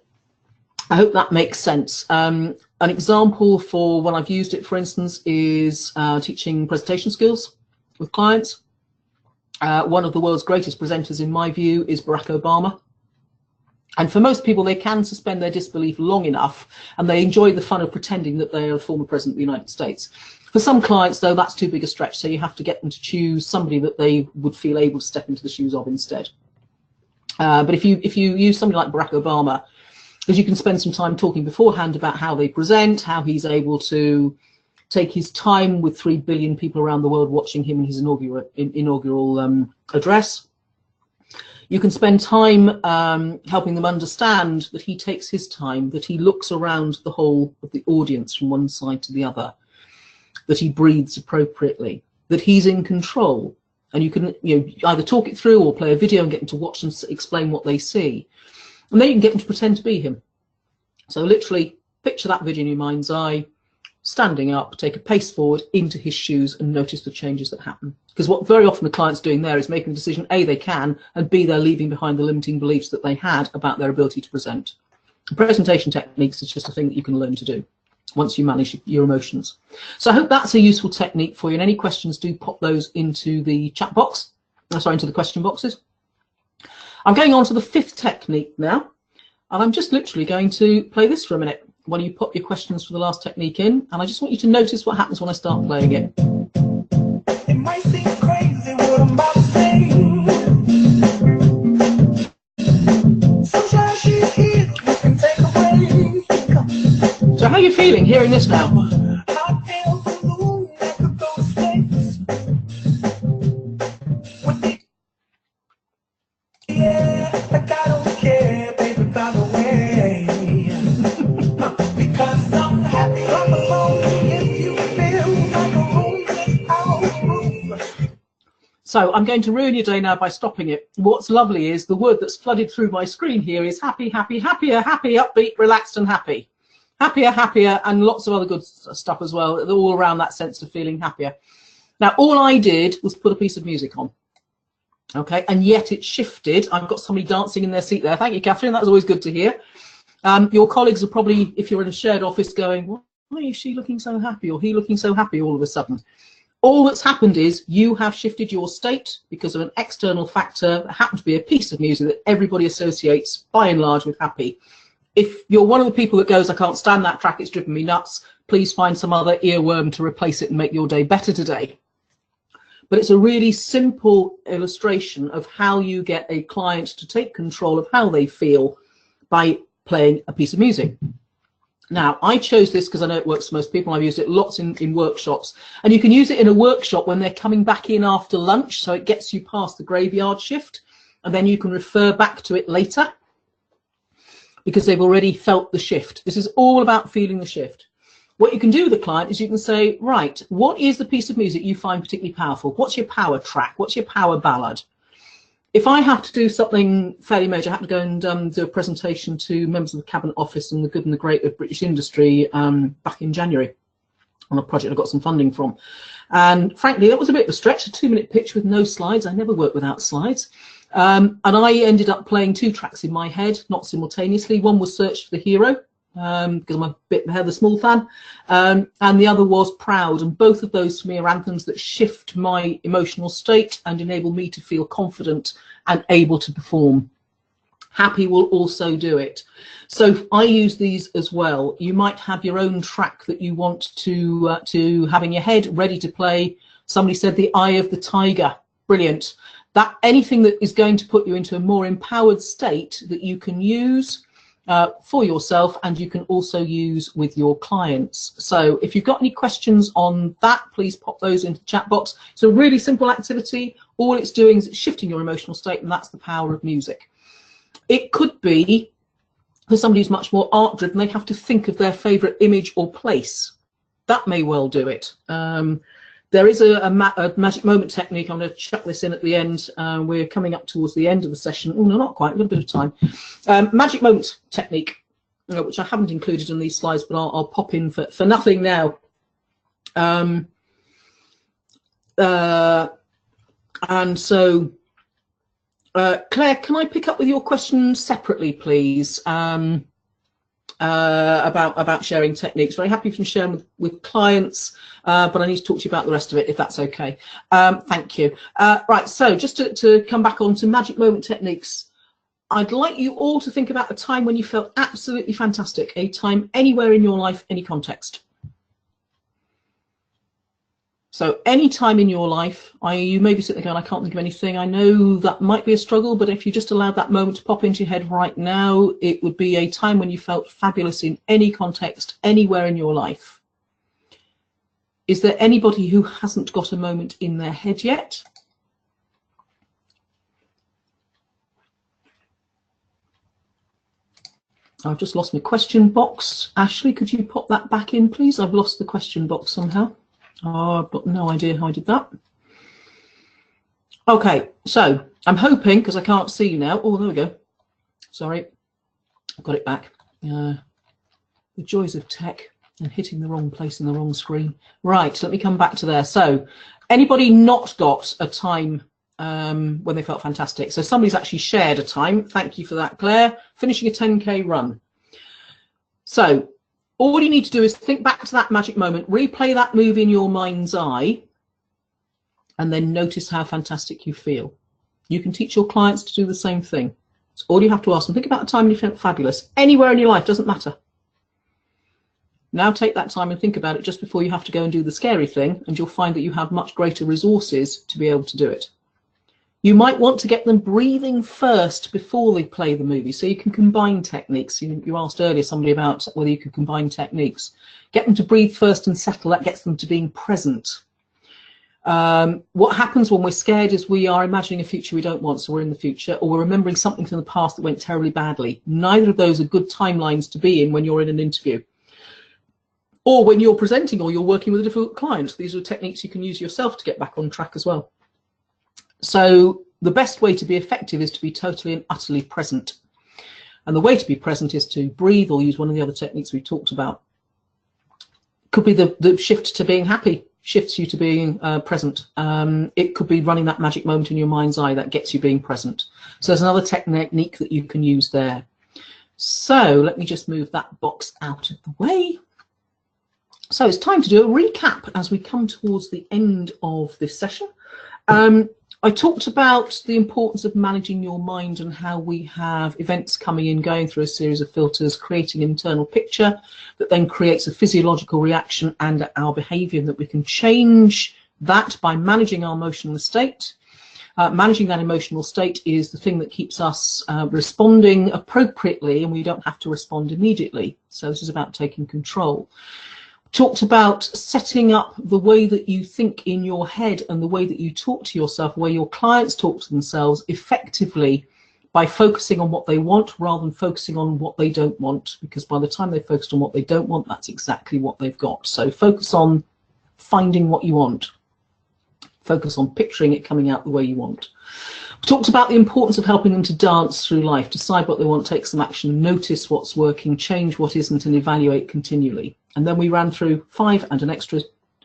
I hope that makes sense. An example for when I've used it, for instance, is teaching presentation skills with clients. One of the world's greatest presenters, in my view, is Barack Obama. And for most people, they can suspend their disbelief long enough, and they enjoy the fun of pretending that they are a former president of the United States. For some clients, though, that's too big a stretch, so you have to get them to choose somebody that they would feel able to step into the shoes of instead. But if you use somebody like Barack Obama, because you can spend some time talking beforehand about how they present, how he's able to take his time with 3 billion people around the world watching him in his inaugural address. You can spend time helping them understand that he takes his time, that he looks around the whole of the audience from one side to the other, that he breathes appropriately, that he's in control. And you can either talk it through or play a video and get them to watch and explain what they see. And then you can get them to pretend to be him. So literally picture that video in your mind's eye, standing up, take a pace forward into his shoes and notice the changes that happen. Because what very often the client's doing there is making the decision, A, they can, and B, they're leaving behind the limiting beliefs that they had about their ability to present. Presentation techniques is just a thing that you can learn to do once you manage your emotions. So I hope that's a useful technique for you. And any questions, do pop those into the chat box, into the question boxes. I'm going on to the 5th technique now, and I'm just literally going to play this for a minute when you pop your questions for the last technique in, and I just want you to notice what happens when I start playing it. It might seem crazy what I'm about to say. Sunshine, she's here, we can take a break. So how are you feeling hearing this now? Hot air balloon that could go to space. With the like I don't care, baby, by the way. Because I'm happy I'm alone. If you feel like a room that's out of room. So I'm going to ruin your day now by stopping it. What's lovely is the word that's flooded through my screen here is happy, happy, happier, happy, upbeat, relaxed and happy. Happier, happier, and lots of other good stuff as well, all around that sense of feeling happier. Now, all I did was put a piece of music on. Okay, and yet it shifted. I've got somebody dancing in their seat there. Thank you, Catherine. That was always good to hear. Your colleagues are probably, if you're in a shared office, going, why is she looking so happy or he looking so happy all of a sudden? All that's happened is you have shifted your state because of an external factor that happened to be a piece of music that everybody associates by and large with happy. If you're one of the people that goes, I can't stand that track, it's driven me nuts, please find some other earworm to replace it and make your day better today. But it's a really simple illustration of how you get a client to take control of how they feel by playing a piece of music. Now, I chose this because I know it works for most people. I've used it lots in workshops. And you can use it in a workshop when they're coming back in after lunch, so it gets you past the graveyard shift, and then you can refer back to it later because they've already felt the shift. This is all about feeling the shift. What you can do with the client is you can say, right, what is the piece of music you find particularly powerful? What's your power track? What's your power ballad? If I have to do something fairly major, I have to go and do a presentation to members of the Cabinet Office and the good and the great of British industry back in January on a project I got some funding from. And frankly, that was a bit of a stretch, a 2-minute pitch with no slides. I never work without slides. And I ended up playing 2 tracks in my head, not simultaneously. One was Search for the Hero, because I'm a bit Heather Small fan, and the other was Proud, and both of those for me are anthems that shift my emotional state and enable me to feel confident and able to perform. Happy will also do it. So I use these as well. You might have your own track that you want to have in your head ready to play. Somebody said The Eye of the Tiger. Brilliant. That anything that is going to put you into a more empowered state that you can use for yourself, and you can also use with your clients. So if you've got any questions on that, please pop those into the chat box. It's a really simple activity. All it's doing is shifting your emotional state, and that's the power of music. It could be, for somebody who's much more art driven, they have to think of their favorite image or place. That may well do it. There is a magic moment technique. I'm going to chuck this in at the end. We're coming up towards the end of the session. Oh, no, not quite. We've got a bit of time. Magic moment technique, which I haven't included in these slides, but I'll pop in for nothing now. And so, Claire, can I pick up with your question separately, please? about sharing techniques. Very happy to share with clients, but I need to talk to you about the rest of it if that's okay. Thank you. Right, so just to come back on to magic moment techniques, I'd like you all to think about a time when you felt absolutely fantastic, a time anywhere in your life, any context. So any time in your life, you may be sitting there going, I can't think of anything. I know that might be a struggle, but if you just allowed that moment to pop into your head right now, it would be a time when you felt fabulous in any context, anywhere in your life. Is there anybody who hasn't got a moment in their head yet? I've just lost my question box. Ashley, could you pop that back in, please? I've lost the question box somehow. Oh, I've got no idea how I did that. Okay, so I'm hoping, because I can't see now. Oh, there we go. Sorry, I've got it back. The joys of tech and hitting the wrong place in the wrong screen. Right, let me come back to there. So, anybody not got a time when they felt fantastic? So somebody's actually shared a time. Thank you for that, Claire. Finishing a 10K run. So, all you need to do is think back to that magic moment, replay that move in your mind's eye, and then notice how fantastic you feel. You can teach your clients to do the same thing. So all you have to ask them, think about a time when you felt fabulous. Anywhere in your life, doesn't matter. Now take that time and think about it just before you have to go and do the scary thing, and you'll find that you have much greater resources to be able to do it. You might want to get them breathing first before they play the movie, so you can combine techniques. You asked earlier somebody about whether you could combine techniques. Get them to breathe first and settle. That gets them to being present. What happens when we're scared is we are imagining a future we don't want, so we're in the future, or we're remembering something from the past that went terribly badly. Neither of those are good timelines to be in when you're in an interview, or when you're presenting or you're working with a difficult client. These are techniques you can use yourself to get back on track as well. So the best way to be effective is to be totally and utterly present. And the way to be present is to breathe or use one of the other techniques we talked about. Could be the shift to being happy, shifts you to being present. It could be running that magic moment in your mind's eye that gets you being present. So there's another technique that you can use there. So let me just move that box out of the way. So it's time to do a recap as we come towards the end of this session. I talked about the importance of managing your mind and how we have events coming in, going through a series of filters, creating an internal picture that then creates a physiological reaction and our behavior, that we can change that by managing our emotional state. Managing that emotional state is the thing that keeps us responding appropriately, and we don't have to respond immediately. So this is about taking control. Talked about setting up the way that you think in your head and the way that you talk to yourself, the way your clients talk to themselves effectively, by focusing on what they want rather than focusing on what they don't want, because by the time they've focused on what they don't want, that's exactly what they've got. So focus on finding what you want. Focus on picturing it coming out the way you want. We talked about the importance of helping them to dance through life, decide what they want, take some action, notice what's working, change what isn't, and evaluate continually. And then we ran through 5 and an extra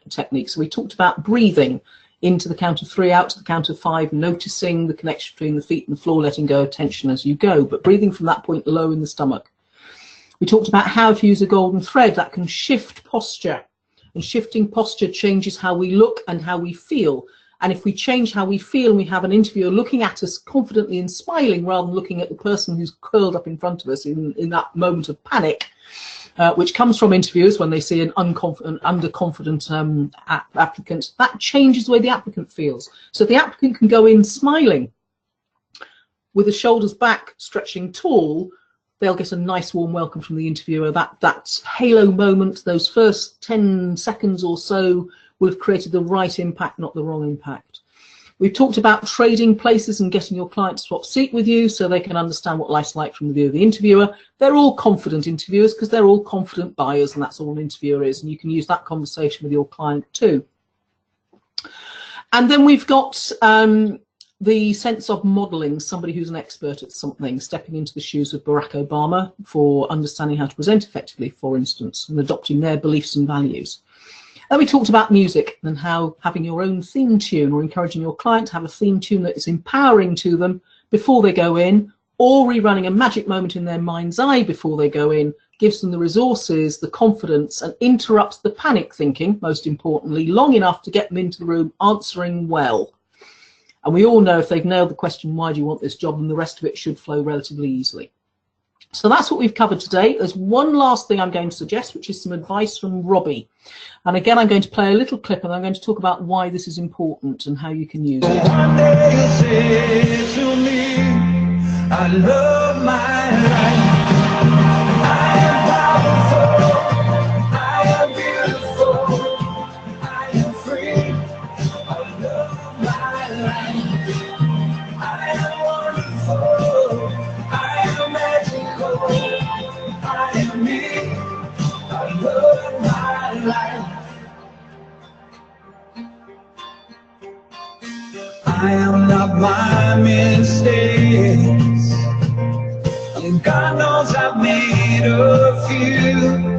technique. So we talked about breathing into the count of 3, out to the count of 5, noticing the connection between the feet and the floor, letting go of tension as you go, but breathing from that point low in the stomach. We talked about how to use a golden thread that can shift posture, and shifting posture changes how we look and how we feel. And if we change how we feel and we have an interviewer looking at us confidently and smiling rather than looking at the person who's curled up in front of us in that moment of panic, which comes from interviewers when they see an underconfident applicant, that changes the way the applicant feels. So the applicant can go in smiling with the shoulders back, stretching tall, they'll get a nice warm welcome from the interviewer. That halo moment, those first 10 seconds or so, will have created the right impact, not the wrong impact. We've talked about trading places and getting your client to swap seat with you so they can understand what life's like from the view of the interviewer. They're all confident interviewers because they're all confident buyers, and that's all an interviewer is. And you can use that conversation with your client too. And then we've got the sense of modeling, somebody who's an expert at something, stepping into the shoes of Barack Obama for understanding how to present effectively, for instance, and adopting their beliefs and values. Then we talked about music and how having your own theme tune, or encouraging your client to have a theme tune that is empowering to them before they go in, or rerunning a magic moment in their mind's eye before they go in gives them the resources, the confidence, and interrupts the panic thinking, most importantly, long enough to get them into the room answering well. And we all know if they've nailed the question, why do you want this job, and the rest of it should flow relatively easily. So that's what we've covered today. There's one last thing I'm going to suggest, which is some advice from Robbie. And again, I'm going to play a little clip, and I'm going to talk about why this is important and how you can use it. One day you said to me, I love my life. I am powerful. I am beautiful. I am free. I love my life. I am wonderful. I am magical. I am me. I love my life. I am not my mistakes, and God knows I've made a few.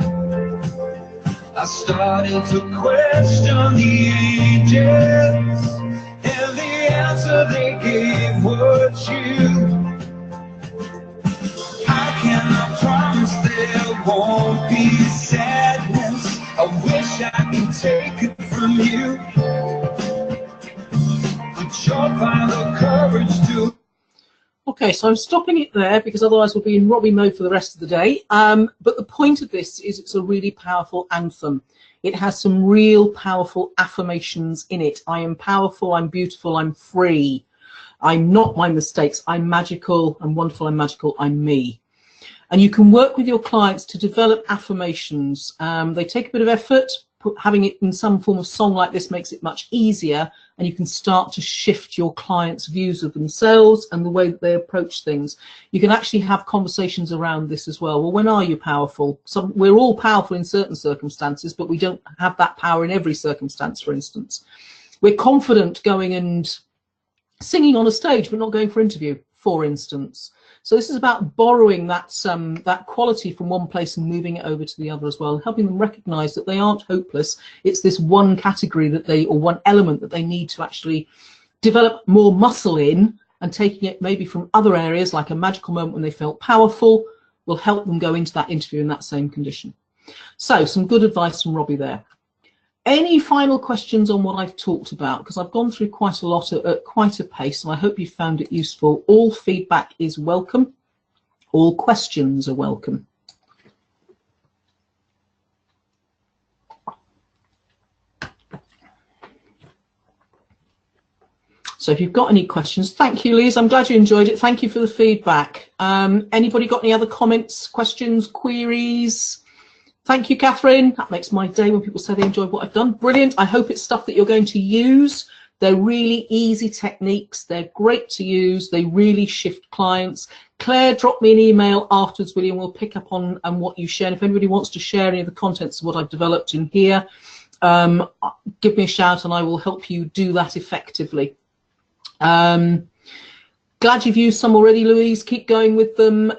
I started to question the angels, and the answer they gave was you. I cannot promise there won't be sadness. I wish I could take it from you. Okay, so I'm stopping it there because otherwise we'll be in Robbie mode for the rest of the day. But the point of this is it's a really powerful anthem. It has some real powerful affirmations in it. I am powerful, I'm beautiful, I'm free. I'm not my mistakes, I'm magical, I'm wonderful, I'm magical, I'm me. And you can work with your clients to develop affirmations. They take a bit of effort. Having it in some form of song like this makes it much easier, and you can start to shift your clients' views of themselves and the way that they approach things. You can actually have conversations around this as well. Well, when are you powerful? We're all powerful in certain circumstances, but we don't have that power in every circumstance, for instance. We're confident going and singing on a stage, but not going for interview, for instance. So this is about borrowing that quality from one place and moving it over to the other as well, and helping them recognize that they aren't hopeless. It's this one category that or one element that they need to actually develop more muscle in, and taking it maybe from other areas, like a magical moment when they felt powerful, will help them go into that interview in that same condition. So some good advice from Robbie there. Any final questions on what I've talked about? Because I've gone through quite a lot at quite a pace, and I hope you found it useful. All feedback is welcome. All questions are welcome. So if you've got any questions, thank you, Liz. I'm glad you enjoyed it. Thank you for the feedback. Anybody got any other comments, questions, queries? Thank you, Catherine. That makes my day when people say they enjoyed what I've done. Brilliant. I hope it's stuff that you're going to use. They're really easy techniques. They're great to use. They really shift clients. Claire, drop me an email afterwards, William. We'll pick up on what you share. And if anybody wants to share any of the contents of what I've developed in here, give me a shout and I will help you do that effectively. Glad you've used some already, Louise. Keep going with them.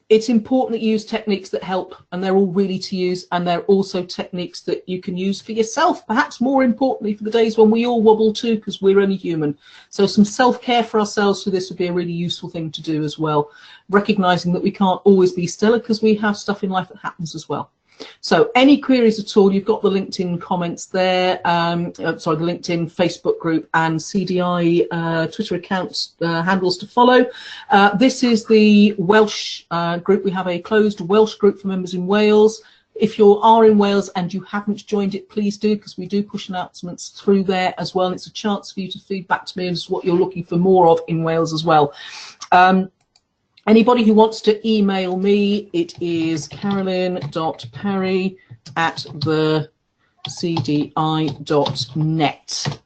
It's important that you use techniques that help, and they're all really to use, and they're also techniques that you can use for yourself, perhaps more importantly for the days when we all wobble too, because we're only human. So some self-care for ourselves through this would be a really useful thing to do as well, recognizing that we can't always be stellar because we have stuff in life that happens as well. So any queries at all, you've got the LinkedIn comments there, sorry, the LinkedIn Facebook group and CDI Twitter accounts handles to follow. This is the Welsh group. We have a closed Welsh group for members in Wales. If you are in Wales and you haven't joined it, please do, because we do push announcements through there as well. And it's a chance for you to feed back to me as what you're looking for more of in Wales as well. Anybody who wants to email me, it is carolyn.perry@thecdi.net,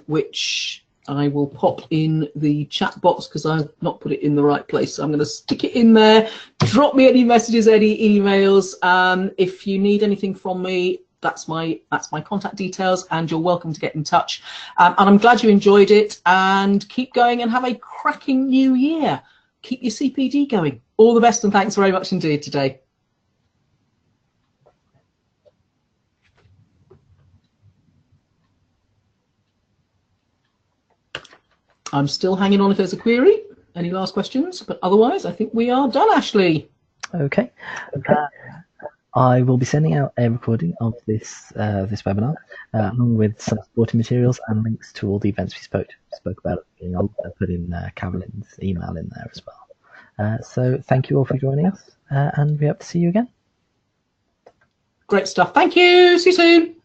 which I will pop in the chat box because I've not put it in the right place. So I'm going to stick it in there. Drop me any messages, any emails. If you need anything from me, that's my contact details, and you're welcome to get in touch. And I'm glad you enjoyed it, and keep going and have a cracking new year. Keep your CPD going. All the best, and thanks very much indeed today. I'm still hanging on if there's a query. any last questions? But otherwise, I think we are done, Ashley. Okay. I will be sending out a recording of this webinar, along with some supporting materials and links to all the events we spoke about. I'll put in Carolyn's email in there as well. So thank you all for joining us, and we hope to see you again. Great stuff. Thank you. See you soon.